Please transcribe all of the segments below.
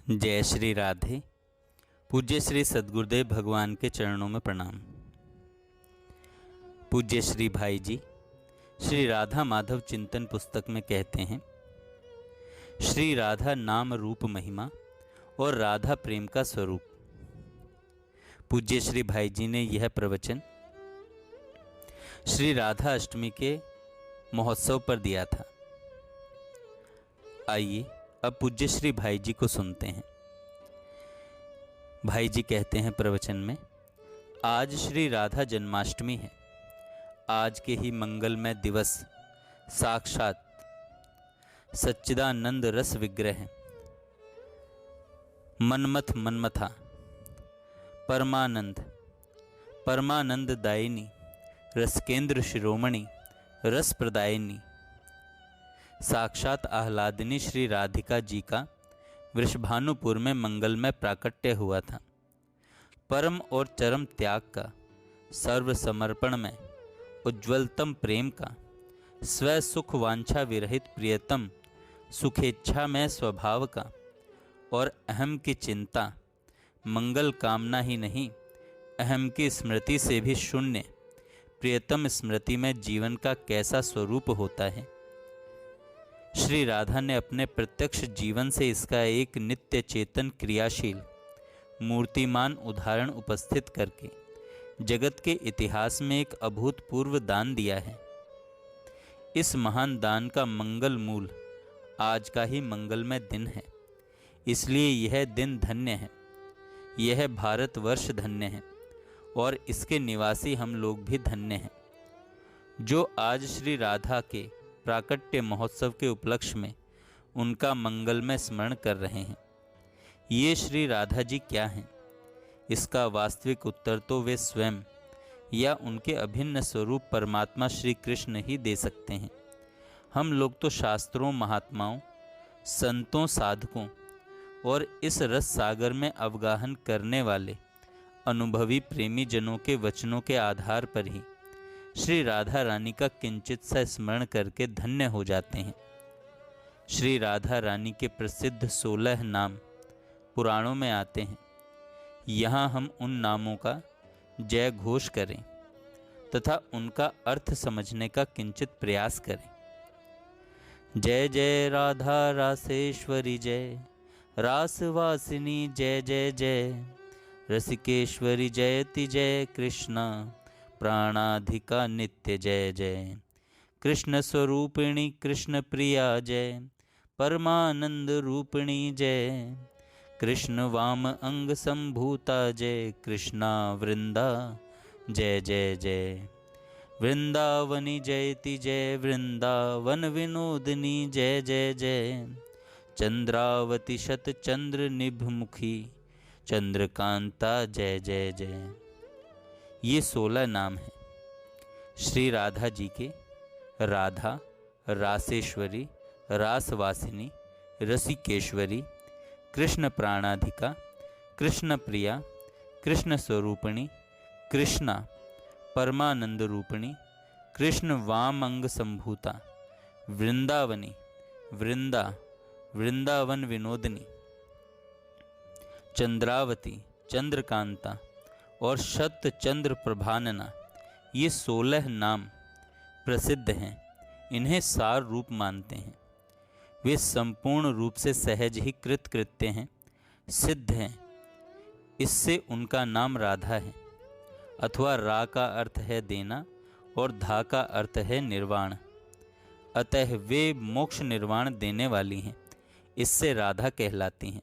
जय श्री राधे। पूज्य श्री सद्गुरुदेव भगवान के चरणों में प्रणाम। पूज्य श्री भाई जी श्री राधा माधव चिंतन पुस्तक में कहते हैं, श्री राधा नाम रूप महिमा और राधा प्रेम का स्वरूप। पूज्य श्री भाई जी ने यह प्रवचन श्री राधा अष्टमी के महोत्सव पर दिया था। आइए अब पूज्य श्री भाई जी को सुनते हैं। भाई जी कहते हैं प्रवचन में, आज श्री राधा जन्माष्टमी है। आज के ही मंगलमय दिवस साक्षात सच्चिदानंद रस विग्रह है, मनमथ मनमथा परमानंद परमानंद दायिनी रसकेंद्र शिरोमणि रस प्रदायिनी साक्षात आह्लादिनी श्री राधिका जी का वृषभानुपुर में मंगलमय प्राकट्य हुआ था। परम और चरम त्याग का, सर्व समर्पण में उज्ज्वलतम प्रेम का, स्व सुख वांछा विरहित प्रियतम सुखेच्छा में स्वभाव का और अहम की चिंता मंगल कामना ही नहीं, अहम की स्मृति से भी शून्य प्रियतम स्मृति में जीवन का कैसा स्वरूप होता है। श्री राधा ने अपने प्रत्यक्ष जीवन से इसका एक नित्य चेतन क्रियाशील मूर्तिमान उदाहरण उपस्थित करके जगत के इतिहास में एक अभूतपूर्व दान दिया है। इस महान दान का मंगल मूल आज का ही मंगलमय दिन है। इसलिए यह दिन धन्य है, यह भारतवर्ष धन्य है और इसके निवासी हम लोग भी धन्य हैं, जो आज श्री राधा के प्राकट्य महोत्सव के उपलक्ष्य में उनका मंगलमय स्मरण कर रहे हैं। ये श्री राधा जी क्या हैं? इसका वास्तविक उत्तर तो वे स्वयं या उनके अभिन्न स्वरूप परमात्मा श्री कृष्ण ही दे सकते हैं। हम लोग तो शास्त्रों, महात्माओं, संतों, साधकों और इस रस सागर में अवगाहन करने वाले अनुभवी प्रेमी जनों के वचनों के आधार पर ही श्री राधा रानी का किंचित सा स्मरण करके धन्य हो जाते हैं। श्री राधा रानी के प्रसिद्ध 16 नाम पुराणों में आते हैं। यहाँ हम उन नामों का जय घोष करें तथा उनका अर्थ समझने का किंचित प्रयास करें। जय जय राधा रासेश्वरी जय, रासवासिनी जय जय जय, रसिकेश्वरी जयति जय कृष्णा, प्राणाधिका नित्य जय जय, कृष्ण स्वरूपिणी कृष्ण प्रिया जय, परमानंद रूपिणी जय, कृष्ण वाम अंग संभूता जय, कृष्णा वृंदा जय जय जय, वृंदावनी जयति जय, वृंदावन विनोदिनी जय जय जय, चंद्रावती शत चंद्र निभमुखी चंद्रकांता जय जय जय। ये 16 नाम हैं श्री राधा जी के। राधा, रासेश्वरी, रासवासिनी, रसिकेश्वरी, कृष्ण प्राणाधिका, कृष्ण प्रिया, कृष्ण स्वरूपिणी, कृष्णा परमानंद रूपिणी, कृष्ण वाम अंग संभूता, वृंदावनी, वृंदा वृंदावन विनोदिनी, चंद्रावती चंद्रकांता और शत चंद्र प्रभानना, ये 16 नाम प्रसिद्ध हैं। इन्हें सार रूप मानते हैं। वे संपूर्ण रूप से सहज ही कृत्य हैं, सिद्ध हैं। इससे उनका नाम राधा है। अथवा रा का अर्थ है देना और धा का अर्थ है निर्वाण। अतः वे मोक्ष निर्वाण देने वाली हैं। इससे राधा कहलाती हैं।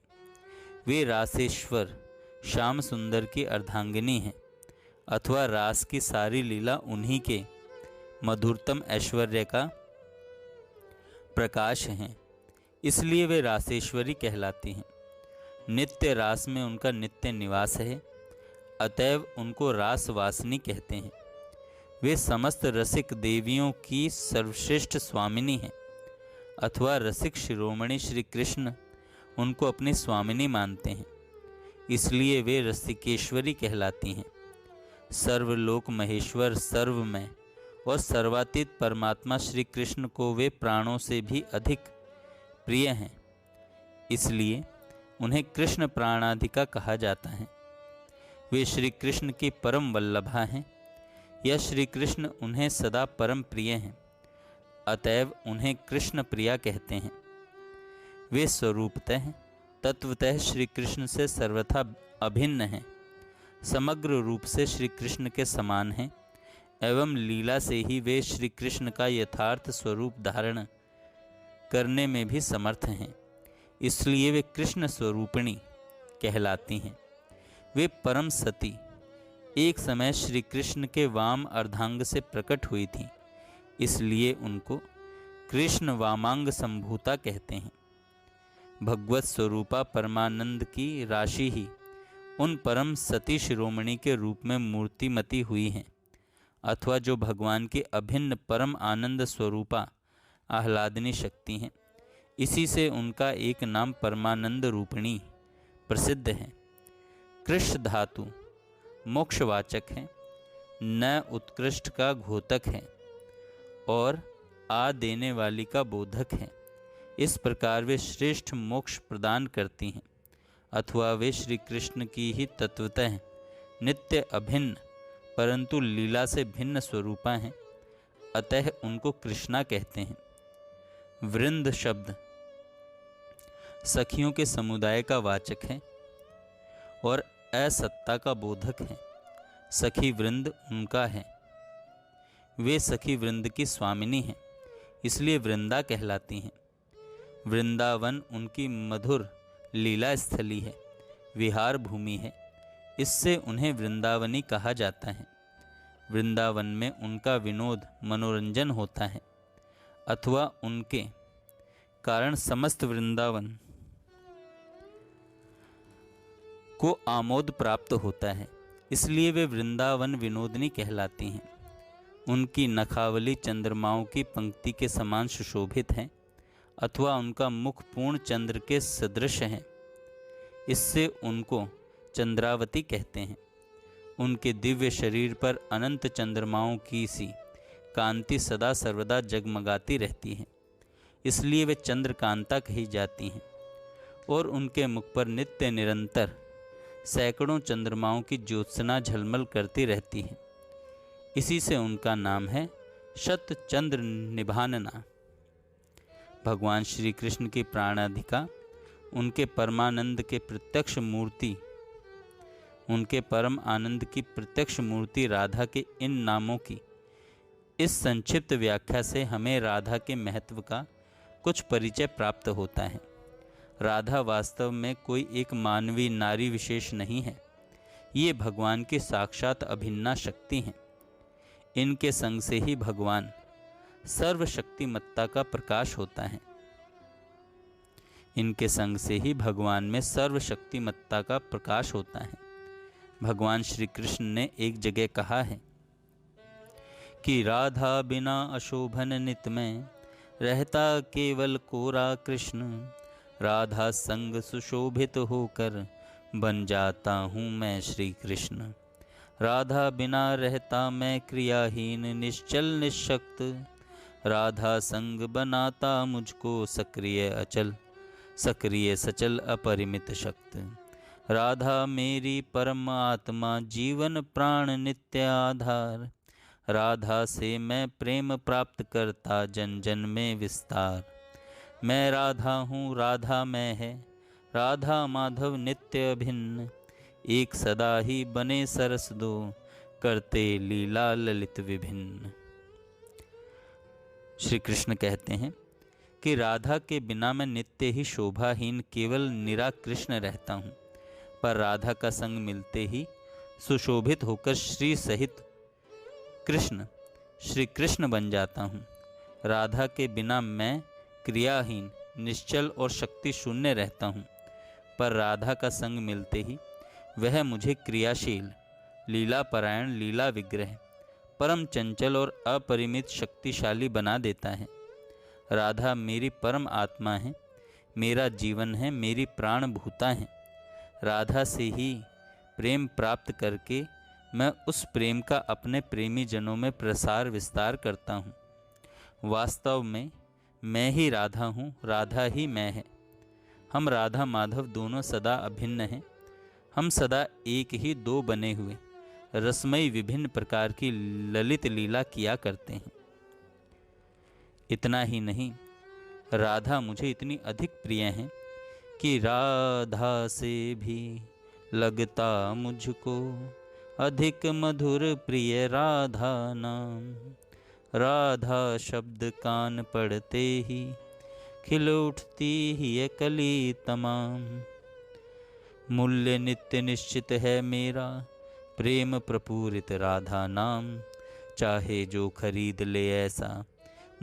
वे रासेश्वर श्याम सुंदर की अर्धांगिनी हैं अथवा रास की सारी लीला उन्हीं के मधुरतम ऐश्वर्य का प्रकाश हैं। इसलिए वे रासेश्वरी कहलाती हैं। नित्य रास में उनका नित्य निवास है, अतएव उनको रासवासिनी कहते हैं। वे समस्त रसिक देवियों की सर्वश्रेष्ठ स्वामिनी हैं अथवा रसिक शिरोमणि श्री कृष्ण उनको अपनी स्वामिनी मानते हैं। इसलिए वे रसिकेश्वरी कहलाती हैं। सर्वलोक महेश्वर, सर्वमय और सर्वातीत परमात्मा श्री कृष्ण को वे प्राणों से भी अधिक प्रिय हैं। इसलिए उन्हें कृष्ण प्राणाधिका कहा जाता है। वे श्री कृष्ण की परम वल्लभा हैं या श्री कृष्ण उन्हें सदा परम प्रिय हैं, अतएव उन्हें कृष्ण प्रिया कहते हैं। वे स्वरूपतः तत्वतः श्री कृष्ण से सर्वथा अभिन्न हैं, समग्र रूप से श्री कृष्ण के समान हैं एवं लीला से ही वे श्री कृष्ण का यथार्थ स्वरूप धारण करने में भी समर्थ हैं, इसलिए वे कृष्ण स्वरूपिणी कहलाती हैं। वे परम सती एक समय श्री कृष्ण के वाम अर्धांग से प्रकट हुई थीं, इसलिए उनको कृष्ण वामांग संभूता कहते हैं। भगवत स्वरूपा परमानंद की राशि ही उन परम सती शिरोमणि के रूप में मूर्तिमती हुई हैं, अथवा जो भगवान की अभिन्न परम आनंद स्वरूपा आह्लादनी शक्ति हैं। इसी से उनका एक नाम परमानंद रूपिणी प्रसिद्ध है। कृष्ण धातु मोक्षवाचक है, न उत्कृष्ट का घोतक है और आ देने वाली का बोधक है। इस प्रकार वे श्रेष्ठ मोक्ष प्रदान करती हैं, अथवा वे श्री कृष्ण की ही तत्वतः नित्य अभिन्न परंतु लीला से भिन्न स्वरूपा हैं, अतः उनको कृष्णा कहते हैं। वृंद शब्द सखियों के समुदाय का वाचक है और असत्ता का बोधक है। सखी वृंद उनका है, वे सखी वृंद की स्वामिनी हैं, इसलिए वृंदा कहलाती हैं। वृंदावन उनकी मधुर लीला स्थली है, विहार भूमि है, इससे उन्हें वृंदावनी कहा जाता है। वृंदावन में उनका विनोद मनोरंजन होता है, अथवा उनके कारण समस्त वृंदावन को आमोद प्राप्त होता है, इसलिए वे वृंदावन विनोदनी कहलाती हैं। उनकी नखावली चंद्रमाओं की पंक्ति के समान सुशोभित है, अथवा उनका मुख पूर्ण चंद्र के सदृश है, इससे उनको चंद्रावती कहते हैं। उनके दिव्य शरीर पर अनंत चंद्रमाओं की सी कांति सदा सर्वदा जगमगाती रहती है, इसलिए वे चंद्रकांता कही जाती हैं। और उनके मुख पर नित्य निरंतर सैकड़ों चंद्रमाओं की ज्योत्सना झलमल करती रहती है, इसी से उनका नाम है शत चंद्र निभानना। भगवान श्री कृष्ण की प्राणाधिका उनके परमानंद के प्रत्यक्ष मूर्ति, उनके परम आनंद की प्रत्यक्ष मूर्ति राधा के इन नामों की इस संक्षिप्त व्याख्या से हमें राधा के महत्व का कुछ परिचय प्राप्त होता है। राधा वास्तव में कोई एक मानवीय नारी विशेष नहीं है, ये भगवान की साक्षात अभिन्ना शक्ति हैं। इनके संग से ही भगवान सर्वशक्तिमत्ता का प्रकाश होता है। इनके संग से ही भगवान में सर्वशक्तिमत्ता का प्रकाश होता है। भगवान श्री कृष्ण ने एक जगह कहा है कि राधा बिना अशोभन नित में रहता केवल कोरा कृष्ण, राधा संग सुशोभित होकर बन जाता हूँ मैं श्री कृष्ण। राधा बिना रहता मैं क्रियाहीन निश्चल निशक्त, राधा संग बनाता मुझको सक्रिय अचल, सक्रिय सचल अपरिमित शक्त। राधा मेरी परम आत्मा जीवन प्राण नित्य आधार, राधा से मैं प्रेम प्राप्त करता जन जन में विस्तार। मैं राधा हूँ राधा मैं है, राधा माधव नित्य अभिन्न, एक सदा ही बने सरस दो, करते लीला ललित विभिन्न। श्री कृष्ण कहते हैं कि राधा के बिना मैं नित्य ही शोभाहीन केवल निरा कृष्ण रहता हूँ, पर राधा का संग मिलते ही सुशोभित होकर श्री सहित कृष्ण श्री कृष्ण बन जाता हूँ। राधा के बिना मैं क्रियाहीन निश्चल और शक्ति शून्य रहता हूँ, पर राधा का संग मिलते ही वह मुझे क्रियाशील लीलापरायण लीला विग्रह परम चंचल और अपरिमित शक्तिशाली बना देता है। राधा मेरी परम आत्मा है, मेरा जीवन है, मेरी प्राण भूता है। राधा से ही प्रेम प्राप्त करके मैं उस प्रेम का अपने प्रेमी जनों में प्रसार विस्तार करता हूँ। वास्तव में मैं ही राधा हूँ, राधा ही मैं है। हम राधा माधव दोनों सदा अभिन्न हैं। हम सदा एक ही दो बने हुए रसमयी विभिन्न प्रकार की ललित लीला किया करते हैं। इतना ही नहीं, राधा मुझे इतनी अधिक प्रिय हैं कि राधा से भी लगता मुझको अधिक मधुर प्रिय राधा नाम। राधा शब्द कान पड़ते ही खिल उठती ही ये कली तमाम। मूल्य नित्य निश्चित है मेरा प्रेम प्रपूरित राधा नाम। चाहे जो खरीद ले ऐसा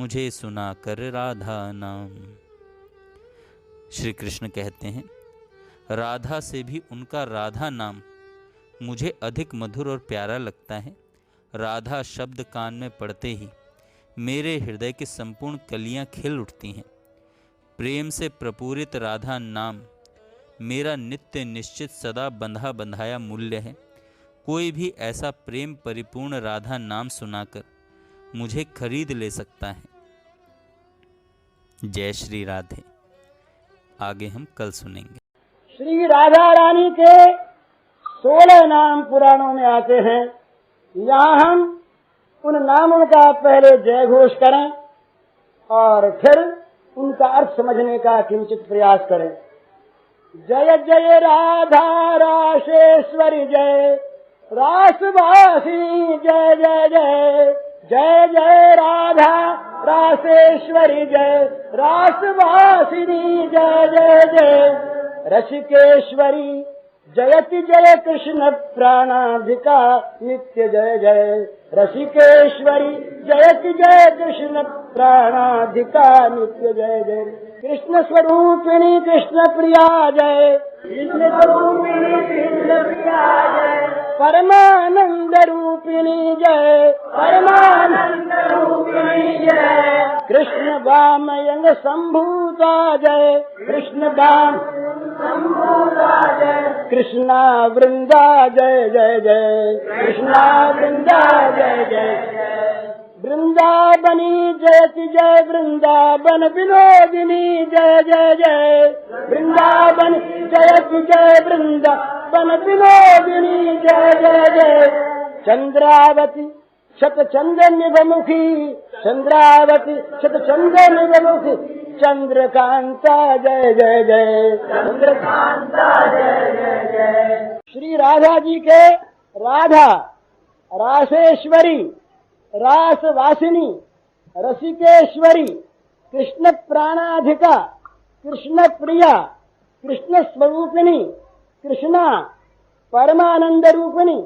मुझे सुना कर राधा नाम। श्री कृष्ण कहते हैं, राधा से भी उनका राधा नाम मुझे अधिक मधुर और प्यारा लगता है। राधा शब्द कान में पड़ते ही मेरे हृदय की संपूर्ण कलियां खिल उठती हैं। प्रेम से प्रपूरित राधा नाम मेरा नित्य निश्चित सदा बंधा बंधाया मूल्य है। कोई भी ऐसा प्रेम परिपूर्ण राधा नाम सुनाकर मुझे खरीद ले सकता है। जय श्री राधे। आगे हम कल सुनेंगे। श्री राधा रानी के 16 नाम पुराणों में आते हैं। यहाँ हम उन नामों का पहले जय घोष करें और फिर उनका अर्थ समझने का किंचित प्रयास करें। जय जय राधा रासेश्वरी जय, रासवासिनी जय जय जय। जय जय राधा रासेश्वरी जय, रासवासिनी जय जय जय। रसिकेश्वरी जयति जय कृष्ण प्राणाधिका नित्य जय जय। रसिकेश्वरी जयति जय कृष्ण प्राणाधिका नित्य जय जय। कृष्ण स्वरूपिणी कृष्ण प्रिया जय, कृष्ण स्वरूपिणी कृष्ण प्रिया जय। परमानंद रूपिणी जय, परमानंद रूपिणी जय। कृष्ण वाम यंग संभूता जय, कृष्ण वाम संभूता जय। कृष्णा वृंदा जय जय जय, कृष्णा वृंदा जय जय जय। वृंदावनी जयति जय वृंदावन विनोदिनी जय जय जय। वृंदावन जयति जय वृंदावन विनोदिनी जय जय जय। चंद्रावती शतचंद्र निभमुखी, चंद्रावती शतचंद्र निभमुखी। चंद्रकांता जय जय जय, चंद्रकांता जय जय जय। श्री राधा जी के राधा रासेश्वरी, रासवासिनी, रसिकेश्वरी, कृष्ण प्राणाधिका, कृष्ण प्रिया, कृष्ण स्वरूपिणी, कृष्णा, परमानंद रूपिणी,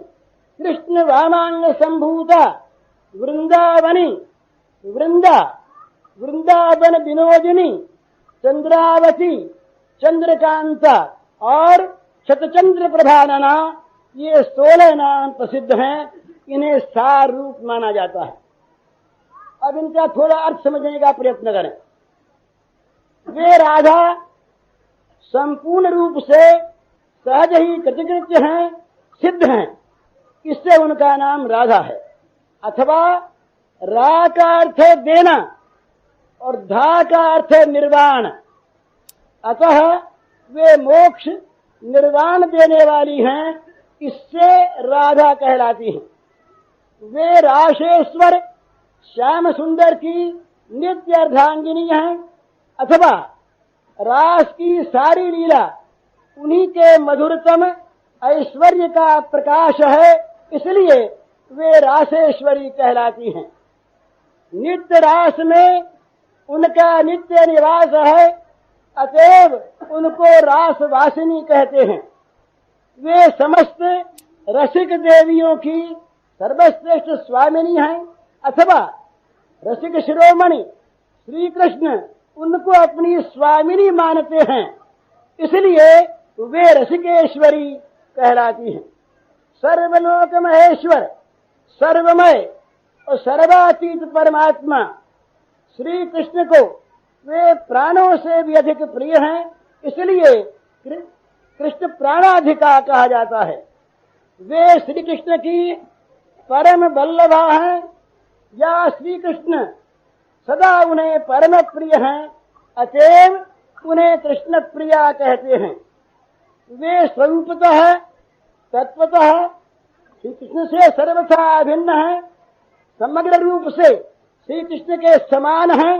कृष्ण वामांग संभूता, वृंदावनी, वृंदा, वृंदावन विनोदिनी, चंद्रावती, चंद्रकांता और शतचंद्र प्रभानना। ये 16 नाम प्रसिद्ध हैं। इन्हें सार रूप माना जाता है। अब इनका थोड़ा अर्थ समझने का प्रयत्न करें। वे राधा संपूर्ण रूप से सहज ही कृतकृत्य हैं, सिद्ध हैं। इससे उनका नाम राधा है। अथवा रा का अर्थ है देना और धा का अर्थ है निर्वाण। अतः वे मोक्ष निर्वाण देने वाली हैं। इससे राधा कहलाती हैं। वे राशेश्वर श्याम सुंदर की नित्य अर्धांगिनी हैं। अथवा रास की सारी लीला उन्हीं के मधुरतम ऐश्वर्य का प्रकाश है। इसलिए वे रासेश्वरी कहलाती हैं। नित्य रास में उनका नित्य निवास है। अतएव उनको रासवासिनी कहते हैं। वे समस्त रसिक देवियों की सर्वश्रेष्ठ स्वामिनी हैं। अथवा रसिक शिरोमणि श्री कृष्ण उनको अपनी स्वामिनी मानते हैं। इसलिए वे रसिकेश्वरी कहलाती हैं। सर्वलोक महेश्वर, सर्वमय और सर्वातीत परमात्मा श्री कृष्ण को वे प्राणों से भी अधिक प्रिय हैं। इसलिए कृष्ण प्राणाधिका कहा जाता है। वे श्री कृष्ण की परम बल्लभा हैं या श्री कृष्ण सदा उन्हें परम प्रिय हैं। अतएव उन्हें कृष्ण प्रिया कहते हैं। वे स्वरूपतः तत्वतः श्री कृष्ण से सर्वथा अभिन्न है, समग्र रूप से श्री कृष्ण के समान हैं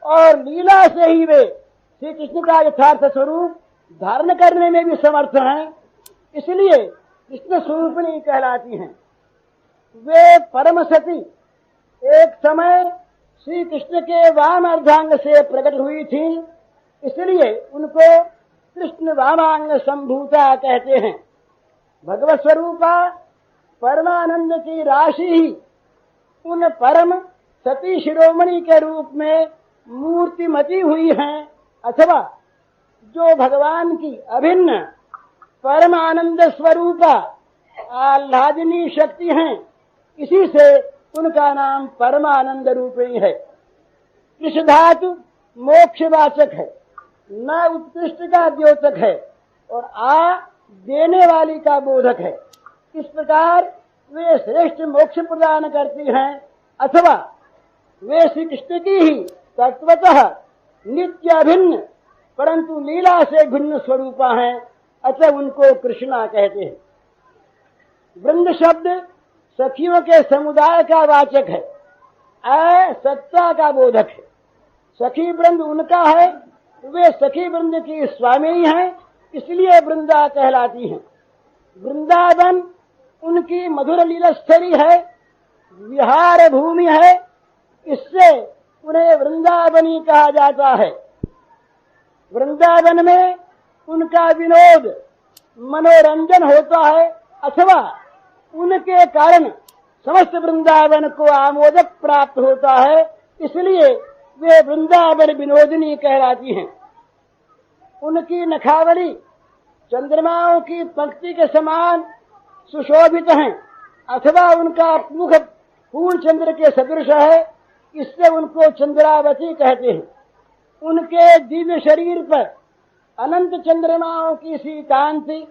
और लीला से ही वे श्री कृष्ण का यथार्थ स्वरूप धारण करने में भी समर्थ हैं, इसलिए कृष्ण स्वरूपिणी कहलाती हैं। वे परम सती एक समय श्री कृष्ण के वाम अर्धांग से प्रकट हुई थी, इसलिए उनको कृष्ण वामांग संभूता कहते हैं। भगवत स्वरूपा परमानंद की राशि ही उन परम सती शिरोमणि के रूप में मूर्तिमती हुई हैं, अथवा जो भगवान की अभिन्न परमानंद स्वरूपा आह्लादिनी शक्ति हैं, इसी से उनका नाम परमानंद रूपिणी है। कृष धातु मोक्षवाचक है, न उत्कृष्ट का द्योतक है और आ देने वाली का बोधक है। इस प्रकार वे श्रेष्ठ मोक्ष प्रदान करती हैं, अथवा वे श्री कृष्ण की ही तत्वतः नित्य अभिन्न परंतु लीला से भिन्न स्वरूपा हैं, अतः उनको कृष्णा कहते हैं। वृंद शब्द सखियों के समुदाय का वाचक है, सत्ता का बोधक है। सखी वृंद उनका है, वे सखी वृंद की स्वामी हैं, इसलिए वृंदा कहलाती हैं। वृंदावन उनकी मधुर लीलस्थली है, विहार भूमि है, इससे उन्हें वृंदावनी कहा जाता है। वृंदावन में उनका विनोद मनोरंजन होता है, अथवा उनके कारण समस्त वृंदावन को आमोदक प्राप्त होता है, इसलिए वे वृंदावन विनोदिनी कहलाती हैं। उनकी नखावली चंद्रमाओं की पंक्ति के समान सुशोभित हैं, अथवा उनका मुख पूर्ण चंद्र के सदृश है, इससे उनको चंद्रावती कहते हैं। उनके दिव्य शरीर पर अनंत चंद्रमाओं की सी कांति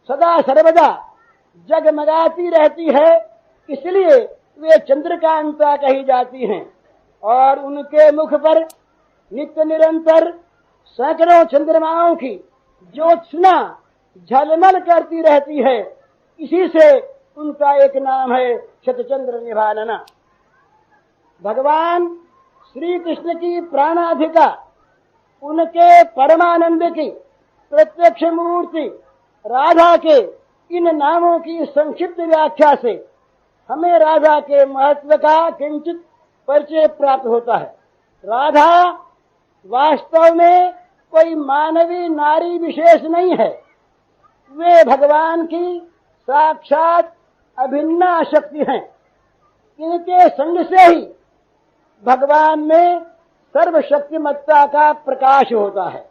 सदा सर्वदा जगमगाती रहती है, इसलिए वे चंद्रकांता कही जाती हैं। और उनके मुख पर नित्य निरंतर सैकड़ों चंद्रमाओं की ज्योत्सना झलमल करती रहती है, इसी से उनका एक नाम है शतचंद्र निभानना। भगवान श्री कृष्ण की प्राणाधिका उनके परमानंद की प्रत्यक्ष मूर्ति राधा के इन नामों की संक्षिप्त व्याख्या से हमें राधा के महत्व का किंचित परिचय प्राप्त होता है। राधा वास्तव में कोई मानवीय नारी विशेष नहीं है, वे भगवान की साक्षात अभिन्न शक्ति हैं। इनके संग से ही भगवान में सर्वशक्तिमत्ता का प्रकाश होता है।